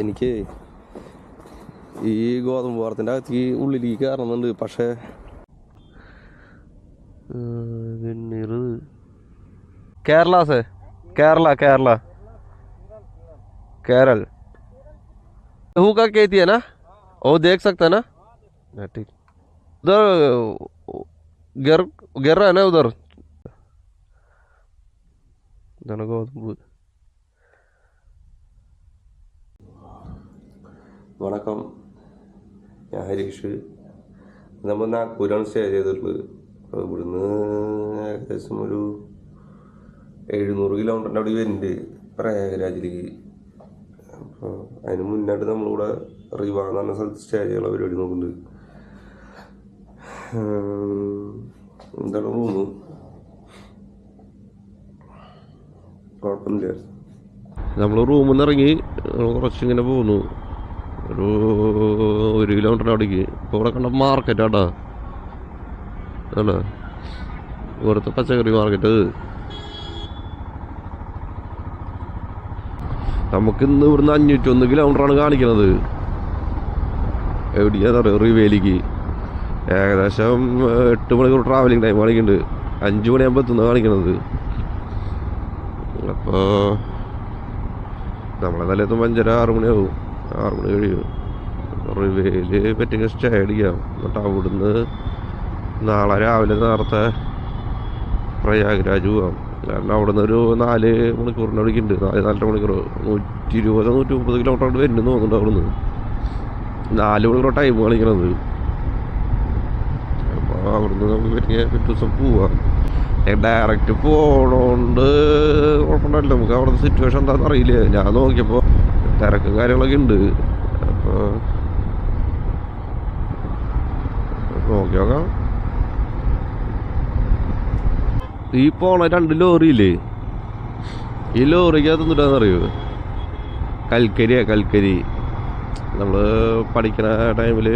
എനിക്ക് ഈ ഗോതമ്പ് പാടത്തിൻ്റെ അകത്ത് ഉള്ളിലേക്ക് കയറുന്നുണ്ട്. പക്ഷേ കേരള സെ കേരള കേരള केरल हु का कहती है ना वो देख सकता है ना ठीक उधर गिर गिर रहा है ना उधर വണക്കം, ഞാൻ ഹരീഷ്. നമ്മൾ നാഗ്പൂരാണ് സ്റ്റേ ചെയ്തിട്ടുള്ളത്. അപ്പോൾ ഇവിടുന്ന് ഏകദേശം ഒരു 700 കിലോമീറ്ററിൻ്റെ അവിടെ വരുന്നുണ്ട് പ്രയാഗരാജിലേക്ക്. അപ്പോൾ അതിന് മുന്നായിട്ട് നമ്മളിവിടെ റിവ എന്ന് പറഞ്ഞ സ്ഥലത്ത് സ്റ്റേ ചെയ്യാനുള്ള പരിപാടി നോക്കുന്നുണ്ട്. എന്താണ് റൂമ്, കുഴപ്പമില്ല. നമ്മൾ റൂമിൽ നിന്ന് ഇറങ്ങി കുറച്ചിങ്ങനെ പോന്നു ഒരു 1 കിലോമീറ്ററിൻ്റെ അവിടേക്ക്. ഇപ്പോൾ ഇവിടെ കണ്ട മാർക്കറ്റാട്ടാ, അല്ലേ ഇവിടുത്തെ പച്ചക്കറി മാർക്കറ്റ്. നമുക്കിന്ന് ഇവിടുന്ന് 501 കിലോമീറ്ററാണ് കാണിക്കുന്നത്. എവിടെയാണെന്ന് അറിയാം, റിവേലിക്ക്. ഏകദേശം 8 മണിക്കൂർ ട്രാവലിംഗ് ടൈം കാണിക്കുന്നുണ്ട്. 5 മണിയാകുമ്പോൾ എത്തുന്ന കാണിക്കുന്നത്. അപ്പോൾ നമ്മളെ നിലയത്തുമ്പോൾ 5:30 6 മണിയാവും. 6 മണി കഴിയും. റിവേല് പറ്റിയ സ്റ്റേ അടിക്കാം. എന്നിട്ട് അവിടുന്ന് നാളെ രാവിലെ നേരത്തെ പ്രയാഗ്രാജ് പോകാം. കാരണം അവിടുന്ന് ഒരു 4 മണിക്കൂറിൻ്റെ അവിടേക്കുണ്ട്. 4-4.5 മണിക്കൂർ, 120-130 കിലോമീറ്റർ കൊണ്ട് വരുന്നു തോന്നുന്നുണ്ട്. അവിടുന്ന് 4 മണിക്കൂർ ടൈം കാണിക്കണത്. അപ്പോൾ അവിടുന്ന് നമുക്ക് പറ്റിയ പിറ്റേ ദിവസം പോവാം. ഡയറക്റ്റ് പോകണോണ്ട് കുഴപ്പമുണ്ടല്ലോ. നമുക്ക് അവിടുത്തെ സിറ്റുവേഷൻ എന്താണെന്ന് അറിയില്ല. ഞാൻ നോക്കിയപ്പോൾ തിരക്കും കാര്യങ്ങളൊക്കെ ഉണ്ട്. അപ്പോൾ നോക്കി നോക്കാം. ഈ പോണ 2 ലോറിയില്ലേ, ഈ ലോറിക്കകത്ത് നിന്നിട്ടാന്നറിയോ, കൽക്കരി. നമ്മൾ പഠിക്കുന്ന ടൈമിൽ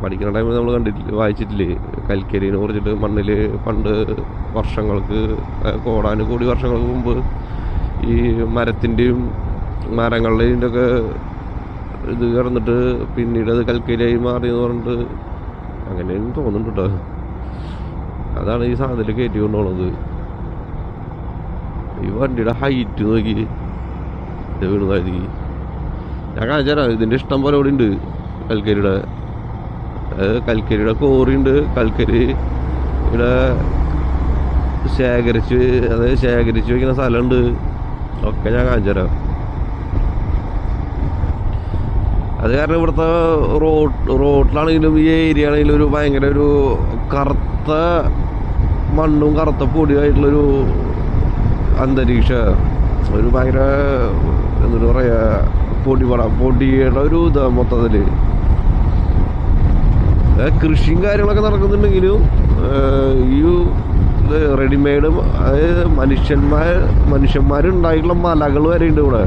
പഠിക്കുന്ന ടൈമിൽ നമ്മൾ കണ്ടിട്ടില്ല, വായിച്ചിട്ടില്ലേ, കൽക്കരിനെ കുറിച്ചിട്ട്. മണ്ണിൽ പണ്ട് വർഷങ്ങൾക്ക് കോടാനുകോടി വർഷങ്ങൾക്ക് മുമ്പ് ഈ മരത്തിൻ്റെയും മരങ്ങളുടെയും ഒക്കെ ഇത് കിടന്നിട്ട് പിന്നീട് അത് കൽക്കരിയായി മാറിയെന്ന് പറഞ്ഞിട്ട് അങ്ങനെയും തോന്നുന്നുണ്ട് കേട്ടോ. അതാണ് ഈ സാധനത്തിൽ കയറ്റി കൊണ്ടുപോകുന്നത്. ഈ വണ്ടിയുടെ ഹൈറ്റ് നോക്കി ഇത് വീണതായി. ഞാൻ കാണിച്ചാൽ ഇതിൻ്റെ ഇഷ്ടം പോലെ ഇവിടെ ഉണ്ട്. കൽക്കരിയുടെ കോറി ഉണ്ട്. കൽക്കരി ഇവിടെ ശേഖരിച്ച് വയ്ക്കുന്ന സ്ഥലമുണ്ട്. ഒക്കെ ഞാൻ കാണിച്ചു തരാം. അത് കാരണം ഇവിടുത്തെ റോഡിലാണെങ്കിലും ഈ ഏരിയ ആണെങ്കിലും ഒരു ഭയങ്കര ഒരു കറുത്ത മണ്ണും കറുത്ത പൊടിയായിട്ടുള്ളൊരു അന്തരീക്ഷ, ഒരു ഭയങ്കര എന്താ പറയുക, പൊടിയുടെ ഒരു ഇതാ മൊത്തത്തിൽ. കൃഷിയും കാര്യങ്ങളൊക്കെ നടക്കുന്നുണ്ടെങ്കിലും ഈ റെഡിമെയ്ഡ്, അതായത് മനുഷ്യന്മാരുണ്ടായിട്ടുള്ള മലകൾ വരെ ഉണ്ട് ഇവിടെ.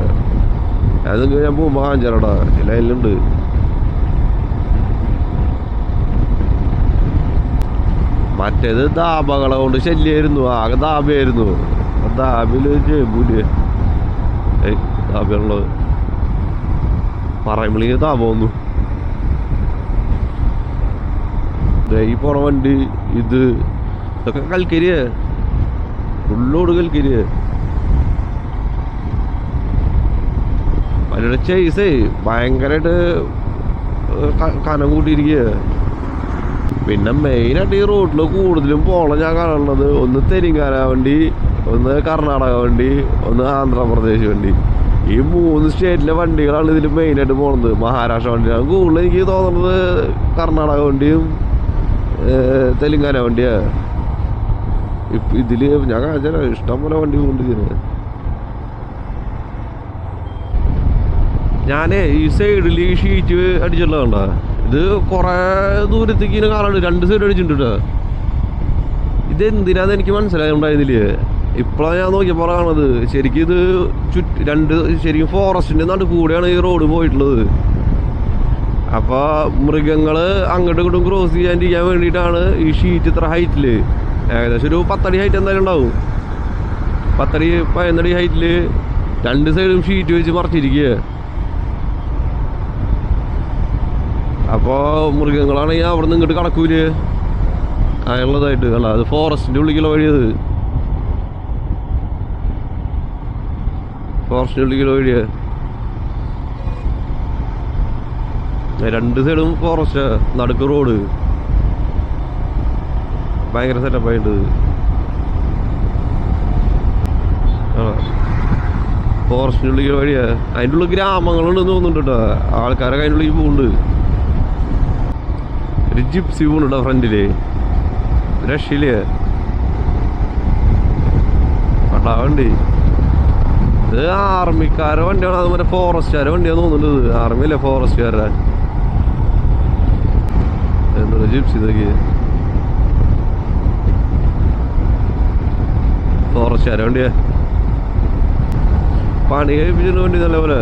അത് ഞാൻ പോകുമ്പോൾ കാണിച്ചാലോടാ, ലൈനിലുണ്ട്. മറ്റേത് ദാബകളെ കൊണ്ട് ശല്യമായിരുന്നു, ആകെ ദാബയായിരുന്നു. ദാബില് ജബൂല് ദാബുള്ളത് പറയുമ്പോഴേക്കും ദാബോന്നു. ഈ പോണ വണ്ടി ഇതൊക്കെ കൽക്കരിയേ, ഫുള്ളോട് കൽക്കരിയേ. അതിൻ്റെ ചേസേ ഭയങ്കരമായിട്ട് കനം കൂട്ടിയിരിക്കുക. പിന്നെ മെയിനായിട്ട് ഈ റോഡിൽ കൂടുതലും പോകണം ഞാൻ കാണുന്നത്, ഒന്ന് തെലുങ്കാന വണ്ടി, ഒന്ന് കർണാടക വണ്ടി, ഒന്ന് ആന്ധ്രാപ്രദേശ് വണ്ടി. ഈ 3 സ്റ്റേറ്റിലെ വണ്ടികളാണ് ഇതിൽ മെയിനായിട്ട് പോകുന്നത്. മഹാരാഷ്ട്ര വണ്ടിയാണ് കൂടുതൽ എനിക്ക് തോന്നുന്നത്. കർണാടക വണ്ടിയും തെലുങ്കാന വണ്ടിയാണ്. ഇതിൽ ഞാൻ കാണിച്ചാൽ ഇഷ്ടം പോലെ വണ്ടി പോകുന്നുണ്ട്. ഞാനേ ഈ സൈഡിൽ ഈ ഷീറ്റ് അടിച്ചിട്ടുള്ളതുണ്ട. ഇത് കുറേ ദൂരത്തേക്ക് ഇങ്ങനെ കാണാണ്ട് 2 സൈഡ് അടിച്ചിട്ടുണ്ട്. ഇതെന്തിനാന്ന് എനിക്ക് മനസ്സിലായിട്ടുണ്ടായിരുന്നില്ലേ. ഇപ്പോഴാണ് ഞാൻ നോക്കിയപ്പോൾ കാണുന്നത്. ശരിക്കും ഇത് ശരിക്കും ഫോറസ്റ്റിൻ്റെ നടുക്കൂടെയാണ് ഈ റോഡ് പോയിട്ടുള്ളത്. അപ്പോൾ മൃഗങ്ങൾ അങ്ങോട്ടും ഇങ്ങോട്ടും ക്രോസ് ചെയ്യാണ്ടിരിക്കാൻ വേണ്ടിയിട്ടാണ് ഈ ഷീറ്റ് ഇത്ര ഹൈറ്റിൽ. ഏകദേശം ഒരു 10 അടി ഹൈറ്റ് എന്തായാലും ഉണ്ടാവും. 10 അടി 11 അടി ഹൈറ്റിൽ രണ്ട് സൈഡും ഷീറ്റ് വെച്ച് മറച്ചിരിക്കുക. അപ്പോൾ മൃഗങ്ങളാണെങ്കിൽ അവിടെ നിന്ന് ഇങ്ങോട്ട് കടക്കൂല് അതിനുള്ളതായിട്ട്. കണ്ട അത് ഫോറസ്റ്റിൻ്റെ ഉള്ളിലുള്ള വഴിയത്, ഫോറസ്റ്റിൻ്റെ ഉള്ളിലുള്ള വഴിയാ. രണ്ട് സൈഡും ഫോറസ്റ്റ്, നടുക്ക് റോഡ്, ഭയങ്കര സെറ്റപ്പായിട്ട്. ഫോറസ്റ്റിൻ്റെ ഉള്ളിൽ വഴിയാ. അതിൻ്റെ ഉള്ളിൽ ഗ്രാമങ്ങളുണ്ടെന്ന് തോന്നുന്നുണ്ട് കേട്ടോ. ആൾക്കാരൊക്കെ അതിൻ്റെ ഉള്ളിൽ പോകുന്നുണ്ട്. ഒരു ജിപ്സി പോകുന്നുണ്ടോ ഫ്രണ്ടില്, രക്ഷയില് വണ്ടി. ഇത് ആർമിക്കാരുടെ വണ്ടിയാണ്, അതുപോലെ ഫോറസ്റ്റുകാരുടെ വണ്ടിയാന്ന് തോന്നുന്നുണ്ട്. ഇത് ആർമി അല്ലേ ഫോറസ്റ്റുകാരുടെ. എന്താ ജിപ്സി ഇതൊക്കെ ഫോറസ്റ്റുകാരുടെ വണ്ടിയാ. പണി കഴിപ്പിച്ചിട്ട് വണ്ടി നല്ലപോലെ.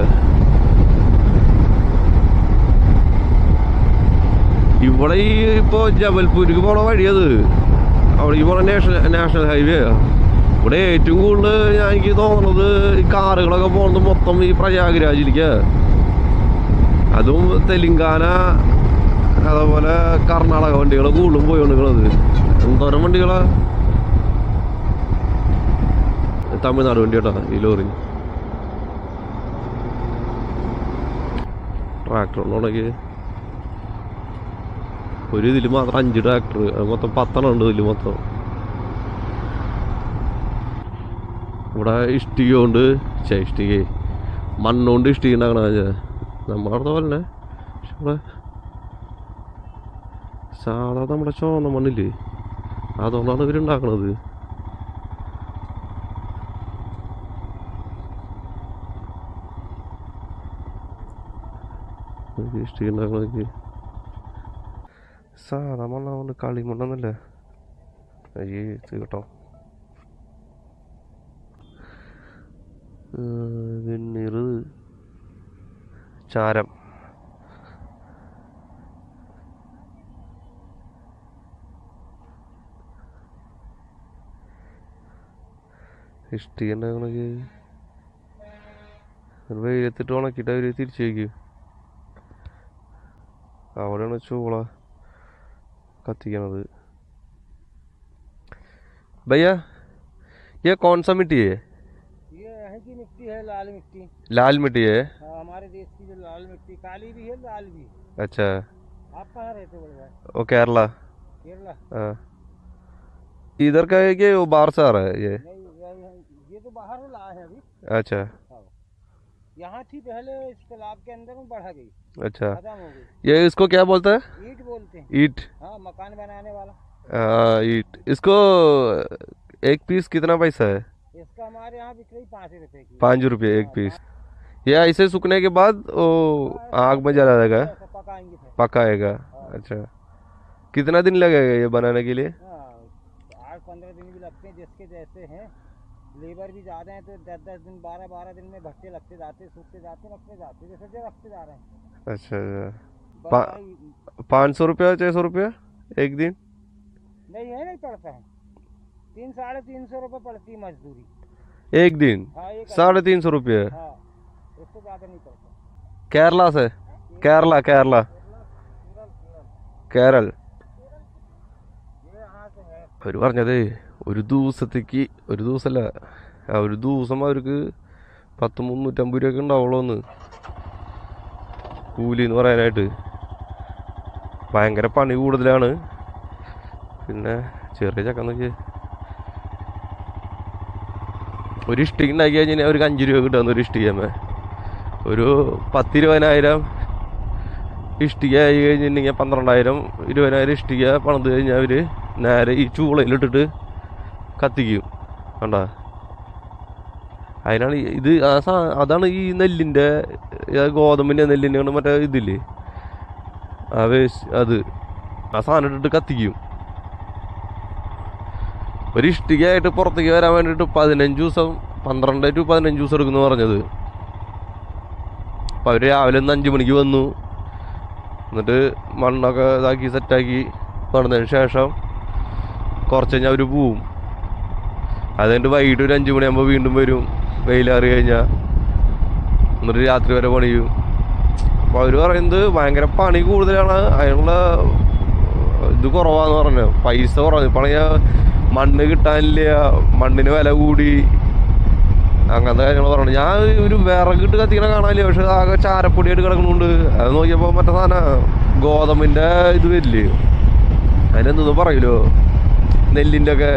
ഇവിടെ ഈ ഇപ്പൊ ജബൽപൂർക്ക് പോണ വഴിയത്, അവിടേക്ക് പോണ നാഷണൽ ഹൈവേ. ഇവിടെ ഏറ്റവും കൂടുതൽ എനിക്ക് തോന്നുന്നത് ഈ കാറുകളൊക്കെ പോകുന്നത് മൊത്തം ഈ പ്രയാഗ്രാജിലേക്ക്, അതും തെലുങ്കാന അതേപോലെ കർണാടക വണ്ടികൾ കൂടുതലും പോയിക്കൊണ്ടിരിക്കുന്നത്. എന്തോരം വണ്ടികളാ. തമിഴ്നാട് വണ്ടി കേട്ടോ ഈ ലോറി. ട്രാക്ടറിനോടൊക്കെ ഒരു ഇതിൽ മാത്രം 5 ട്രാക്ടർ, മൊത്തം 10 ഉണ്ട് ഇതിൽ മൊത്തം. ഇവിടെ ഇഷ്ടിക കൊണ്ട് ഇഷ്ടിക മണ്ണുകൊണ്ട് ഇഷ്ടിക ഉണ്ടാക്കണ നമ്മളവിടുത്തെ പോലെ തന്നെ. പക്ഷെ ഇവിടെ സാധാ നമ്മുടെ ചോന്ന മണ്ണില്ലേ, അതുകൊണ്ടാണ് ഇവരുണ്ടാക്കണത്. ഇഷ്ടിക ഉണ്ടാക്കണത് സാധാ മണ്ണാവുകൊണ്ട് കളിമണ്ണൊന്നുമല്ല കേട്ടോ. വെണ്ണീർ, ചാരം, ഇഷ്ടിക ഉണ്ടാക്കണൊക്കെ വെയിലത്തിട്ട് ഉണക്കിയിട്ട് അവർ തിരിച്ചു വയ്ക്കും. അവിടെയാണ് ചൂള കത്തിക്കണത്. भैया ये कौन सा मिट्टी है? ये यहाँ की मिट्टी है, लाल मिट्टी। लाल मिट्टी है? हाँ, हमारे देश की जो लाल मिट्टी, काली भी है लाल भी। अच्छा, आप कहाँ रहते बड़े भाई? वो केरला। केरला? हाँ। इधर का है कि वो बाहर से आ रहा है ये? नहीं, ये तो बाहर से लाया है अभी। अच्छा, यहाँ थी पहले, इस तालाब के अंदर में बढ़ा गई। अच्छा, खत्म हो गई। ये इसको क्या बोलते हैं? ईंट बोलते हैं। ईंट? हाँ, मकान बनाने वाला। हाँ, ईंट। इसको एक पीस कितना पैसा है? इसका हमारे यहाँ बिक रही 5 रुपए की। 5 रुपये एक पीस। ये ऐसे सूखने के बाद वो आग में जला देगा, ऐसा पकाएंगे फिर। पकाएगा। अच्छा, कितना दिन लगेगा ये बनाने के लिए? 8-15 दिन भी लगते हैं, जिसके जैसे हैं। लेबर भी ज़्यादा हैं तो 10-10 दिन 12-12 दिन में भट्टे लगते जाते, सूखते जाते, रखते जाते, जैसे जो रखते जा रहे हैं। अच्छा, 500 रुपया 600 रुपया एक दिन? नहीं पड़ता है, 300-350 रुपये पड़ती है मजदूरी एक दिन। हाँ, 350 रुपये। हाँ, उससे ज़्यादा नहीं पड़ता। केरला से? केरला केरला കേരൾ. അവർ പറഞ്ഞത് ഒരു ദിവസത്തേക്ക്, ഒരു ദിവസമല്ല, ഒരു ദിവസം അവർക്ക് 350 രൂപയൊക്കെ ഉണ്ടാവുള്ളൂ എന്ന് കൂലി എന്ന് പറയാനായിട്ട്. ഭയങ്കര പണി കൂടുതലാണ്. പിന്നെ ചെറിയ ചക്കന്നൊക്കെ ഒരു ഇഷ്ടിക ഉണ്ടാക്കി കഴിഞ്ഞാൽ അവർക്ക് 5 രൂപ കിട്ടുന്ന ഒരു ഇഷ്ടികമ്മ. ഒരു 10-20,000 ഇഷ്ടിക ആയി കഴിഞ്ഞിട്ടുണ്ടെങ്കിൽ 12,000 20,000 ഇഷ്ടിക പണിത് കഴിഞ്ഞാൽ അവർ നേരെ ഈ ചൂളയിലിട്ടിട്ട് കത്തിക്കും. കണ്ട, അതിനാണ് ഇത് അതാണ് ഈ നെല്ലിൻ്റെ, ഗോതമ്പിൻ്റെ നെല്ലിൻ്റെ കൊണ്ട് മറ്റേ ഇതില്ലേ ആ വേസ്റ്റ്, അത് ആ സാധനം ഇട്ടിട്ട് കത്തിക്കും. ഒരു ഇഷ്ടികയായിട്ട് പുറത്തേക്ക് വരാൻ വേണ്ടിയിട്ട് 15 ദിവസം, 12 to 15 ദിവസം എടുക്കുന്നു പറഞ്ഞത്. അപ്പം അവർ രാവിലെ 5 മണിക്ക് വന്നു, എന്നിട്ട് മണ്ണൊക്കെ ഇതാക്കി സെറ്റാക്കി നടന്നതിന് ശേഷം കുറച്ച് കഴിഞ്ഞാൽ അവർ പോവും. അതുകഴിഞ്ഞിട്ട് വൈകിട്ട് ഒരു 5 മണിയാകുമ്പോൾ വീണ്ടും വരും, വെയിലാറി കഴിഞ്ഞാൽ. എന്നിട്ട് രാത്രി വരെ പണി ചെയ്യും. അപ്പോൾ അവർ പറയുന്നത് ഭയങ്കര പണി കൂടുതലാണ്, അതിനുള്ള ഇത് കുറവാന്ന് പറഞ്ഞു, പൈസ കുറവ്. ഇപ്പോൾ മണ്ണ് കിട്ടാനില്ല, മണ്ണിന് വില കൂടി, അങ്ങനത്തെ കാര്യങ്ങൾ പറഞ്ഞു. ഞാൻ ഒരു വിറകിട്ട് കത്തിക്കണ കാണാനില്ല, പക്ഷെ ആകെ ചാരപ്പൊടിയായിട്ട് കിടക്കണുണ്ട്. അത് നോക്കിയപ്പോൾ മറ്റേ സാധനം ഗോതമ്പിൻ്റെ ഇത് വരില്ലേ, അതിനെന്തൊന്നും പറയൂലോ, നെല്ലിൻ്റെ ഒക്കെ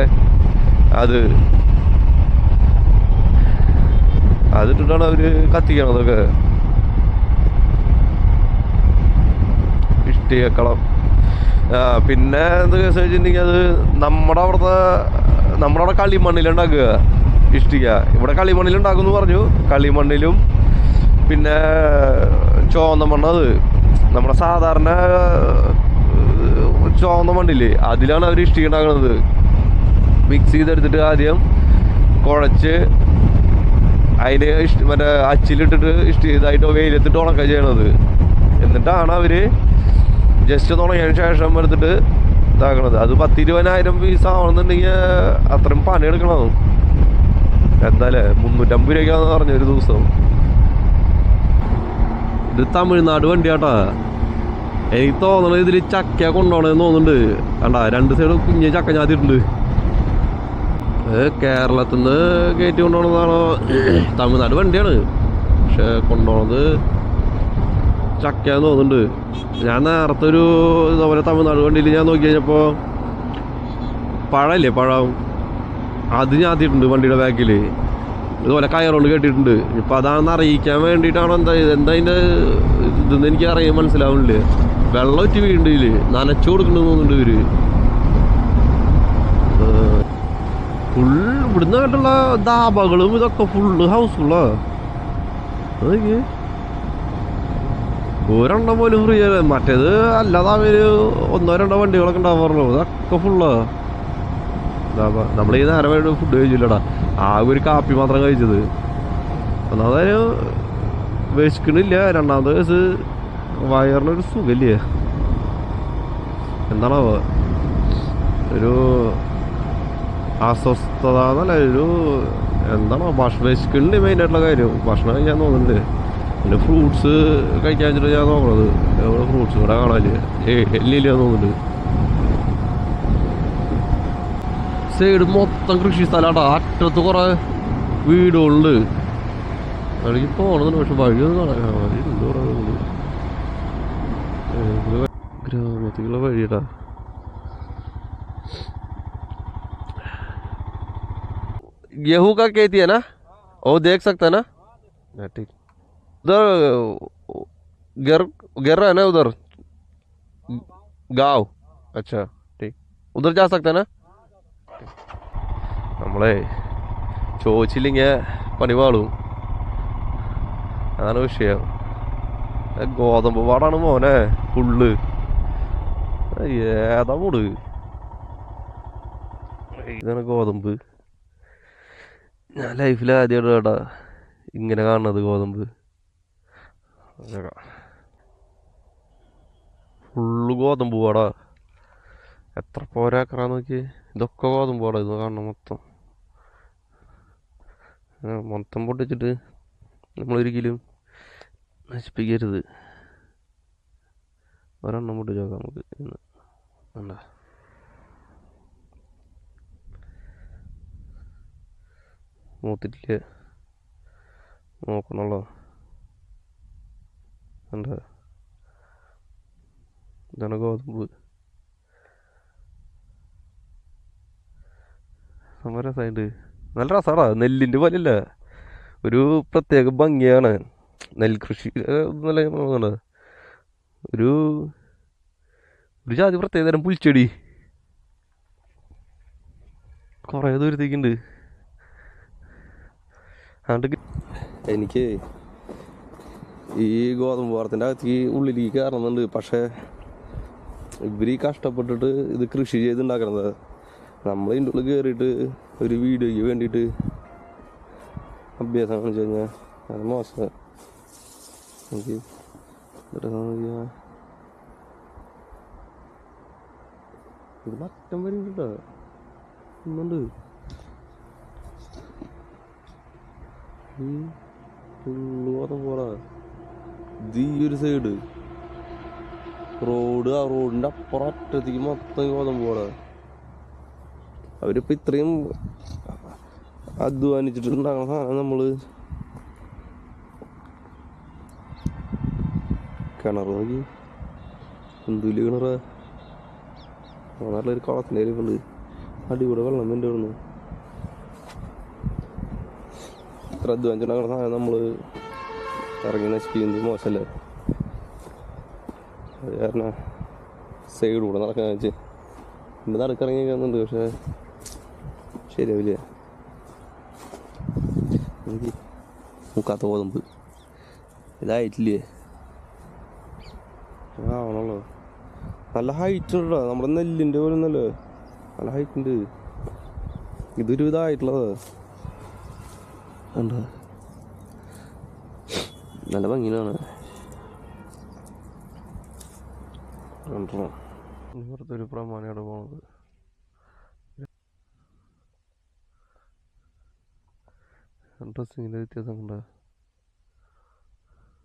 അതിട്ടിട്ടാണ് അവർ കത്തിക്കണതൊക്കെ. ഇഷ്ടികക്കളം. പിന്നെ എന്ത് കേസ് വെച്ചിട്ടുണ്ടെങ്കിൽ അത് നമ്മുടെ അവിടെ കളിമണ്ണിലുണ്ടാക്കുക ഇഷ്ടിക. ഇവിടെ കളിമണ്ണിലുണ്ടാക്കുമെന്ന് പറഞ്ഞു. കളിമണ്ണിലും പിന്നെ ചുവന്ന മണ്ണ്, അത് നമ്മുടെ സാധാരണ ചുവന്ന മണ്ണില്ലേ, അതിലാണ് അവർ ഇഷ്ടിക ഉണ്ടാക്കുന്നത്. മിക്സ് ചെയ്തെടുത്തിട്ട് ആദ്യം കുഴച്ച് അതിന് മറ്റേ അച്ചിലിട്ടിട്ട് ഇതായിട്ട് വെയിലെത്തിട്ട് ഉണക്ക ചെയ്യണത്. എന്നിട്ടാണ് അവർ ജസ്റ്റ് തുടങ്ങിയതിന് ശേഷം എടുത്തിട്ട് ഇതാക്കണത്. അത് 10-20,000 പീസ് ആവണമെന്നുണ്ടെങ്കിൽ അത്രയും പണിയെടുക്കണം. എന്തായാലേ 350 രൂപയ്ക്കാന്ന് പറഞ്ഞു ഒരു ദിവസം. ഇത് തമിഴ്നാട് വണ്ടിയാട്ടാ. എനിക്ക് തോന്നണത് ഇതിൽ ചക്ക കൊണ്ടുപോകണമെന്ന് തോന്നുന്നുണ്ട്. കണ്ടാ 2 സൈഡ് കുഞ്ഞ് ചക്ക ഞാത്തിട്ടുണ്ട്. കേരളത്തിൽ നിന്ന് കയറ്റി കൊണ്ടുപോകണമെന്നാണോ, തമിഴ്നാട് വണ്ടിയാണ് പക്ഷെ കൊണ്ടുപോകണത് ചക്കയാന്ന് തോന്നുന്നുണ്ട്. ഞാൻ നേരത്തെ ഒരു ഇതേപോലെ തമിഴ്നാട് വണ്ടിയിൽ ഞാൻ നോക്കി കഴിഞ്ഞപ്പോൾ പഴമില്ലേ, പഴം, അത് ഞാത്തിയിട്ടുണ്ട് വണ്ടിയുടെ ബാക്കിൽ. ഇതുപോലെ കയറുകൊണ്ട് കെട്ടിയിട്ടുണ്ട്. ഇപ്പം അതാണെന്ന് അറിയിക്കാൻ വേണ്ടിയിട്ടാണോ എന്താ അതിൻ്റെ ഇതെന്ന് എനിക്ക് മനസ്സിലാവുന്നില്ല. വെള്ളം ഒറ്റി വീണ്ടും നനച്ചു കൊടുക്കണമെന്ന് തോന്നുന്നുണ്ട് ഇവര്. ഫുൾ ഇവിടുന്ന് കേട്ടുള്ള ധാബകളും ഇതൊക്കെ ഫുള്ള് ഹൗസ്ഫുള്ളാ. അതൊക്കെ ഒരെണ്ണം പോലും ഫ്രീ ആണ്. മറ്റേത് അല്ലാതെ അവര് 1-2 വണ്ടികളൊക്കെ ഉണ്ടാവാറുള്ളൂ. ഇതൊക്കെ ഫുള്ളാ. നമ്മൾ ഈ നേരം വേണ്ടി ഫുഡ് കഴിച്ചില്ലടാ, ആകെ ഒരു കാപ്പി മാത്രം കഴിച്ചത്. ഒന്നാമത് വിശക്കണില്ല, രണ്ടാമത്തെ കേസ് വയറിനൊരു സുഖമില്ലേ, എന്താണോ ഒരു അസ്വസ്ഥത എന്നല്ല, ഒരു എന്താണോ വിശക്കണില്ല മെയിനായിട്ടുള്ള കാര്യം. ഭക്ഷണം കഴിക്കാൻ തോന്നുന്നുണ്ട്. പിന്നെ ഫ്രൂട്ട്സ് കഴിക്കാൻ വെച്ചിട്ട് ഞാൻ നോക്കണത്, ഫ്രൂട്ട്സ് കൂടെ കാണാനില്ല, എല്ലില്ല തോന്നുന്നുണ്ട്. സൈഡ് മൊത്തം കൃഷി സ്ഥലമാട്ടാ. അറ്റത്ത് കുറെ വീടുകളുണ്ട്. അവിടേക്ക് പോകണമെന്നുണ്ട്, പക്ഷെ വഴിയൊന്നും കാണാൻ വഴിയുണ്ട്. ഗ്രാമത്തിലുള്ള വഴിയട്ടാ. गेहूं का खेती है ना, वो देख सकते हैं ना। ठीक, उधर गिर गिर रहा है ना उधर गाँव। अच्छा ठीक, उधर जा सकते हैं ना. നമ്മളെ ചോദിച്ചില്ലെങ്കിൽ പണിവാളും, അതാണ് വിഷയം. ഗോതമ്പ് പാടാണ് മോനെ ഫുള്ള്. ഏതാ മൂട്, ഇതാണ് ഗോതമ്പ്. ഞാൻ ലൈഫിൽ ആദ്യമായിട്ട് കേട്ടാ ഇങ്ങനെ കാണുന്നത് ഗോതമ്പ്. ഫുള്ള് ഗോതമ്പ് പാടാ. എത്ര പോരാക്കറാന്ന് നോക്കി. ഇതൊക്കെ ഗോതമ്പ് പാടാ. ഇത് കാണണം മൊത്തം. മൊത്തം പൊട്ടിച്ചിട്ട് നമ്മളൊരിക്കലും നശിപ്പിക്കരുത്. ഒരെണ്ണം പൊട്ടിച്ച് നോക്കാം നമുക്ക് ഇന്ന്. വേണ്ട, മൂത്തിട്ടില്ല, നോക്കണല്ലോ. എന്താ ഇതാണ് ഗോതമ്പ്. സംഭവം രസമായിട്ട്, നല്ല രസമാടാ. നെല്ലിൻ്റെ പോലെയല്ല, ഒരു പ്രത്യേക ഭംഗിയാണ് നെൽകൃഷി. നല്ല ഒരു ജാതി പ്രത്യേക തരം പുൽച്ചെടി കുറേ ദൂരത്തേക്കുണ്ട്. എനിക്ക് ഈ ഗോതമ്പ് പാടത്തിൻ്റെ അകത്ത് ഉള്ളിലേക്ക് കയറുന്നുണ്ട്. പക്ഷേ ഇവർ കഷ്ടപ്പെട്ടിട്ട് ഇത് കൃഷി ചെയ്തുണ്ടാക്കണത്. നമ്മൾ ഇതിൻ്റെ ഉള്ളിൽ കയറിയിട്ട് ഒരു വീഡിയോയ്ക്ക് വേണ്ടിയിട്ട് അഭ്യാസം കാണിച്ചു കഴിഞ്ഞാൽ അത് മോശം. എനിക്ക് ഇത് മറ്റം വരുന്നുണ്ടോ ഇന്നുണ്ട്. ഫുള്ള് ഗോതമ്പ് പോള. ഇത് ഈ ഒരു സൈഡ് റോഡ്, ആ റോഡിൻ്റെ അപ്പുറം അറ്റത്തേക്ക് മൊത്തം ഗോതമ്പ് പോള. അവരിപ്പോൾ ഇത്രയും അധ്വാനിച്ചിട്ടുണ്ടാകുന്ന സാധനം നമ്മൾ കിണർ നോക്കി എന്തുമില്ല കിണറ്. നല്ലൊരു കുളത്തിൻ്റെ ഉണ്ട്, അടികൂടെ വെള്ളം വേണ്ടി വരുന്നു. ഇത്ര അധ്വാനിച്ചിട്ടുണ്ടാകുന്ന സാധനം നമ്മൾ ഇറങ്ങി നശിപ്പിക്കുന്നത് മോശമല്ലേ? അത് കാരണം സൈഡ് കൂടെ നടക്കാൻ വെച്ച് എൻ്റെ നടക്കിറങ്ങി കേൾക്കുന്നുണ്ട്, പക്ഷേ ശരിയാവില്ല. എനിക്ക് മുക്കാത്ത ഗോതമ്പ് ഇതായിട്ടില്ലേ? ആണല്ലോ, നല്ല ഹൈറ്റ് ഉണ്ടോ? നമ്മുടെ നെല്ലിൻ്റെ പോലെ ഒന്നല്ലേ, നല്ല ഹൈറ്റ് ഉണ്ട്. ഇതൊരു ഇതായിട്ടുള്ളത് ഉണ്ട്, നല്ല ഭംഗിയാണ്. ഇവിടുത്തെ ഒരു പ്രമാണിയോടെ പോണത് ഡ്രസ്സിങ്ങിൻ്റെ വ്യത്യാസം കണ്ട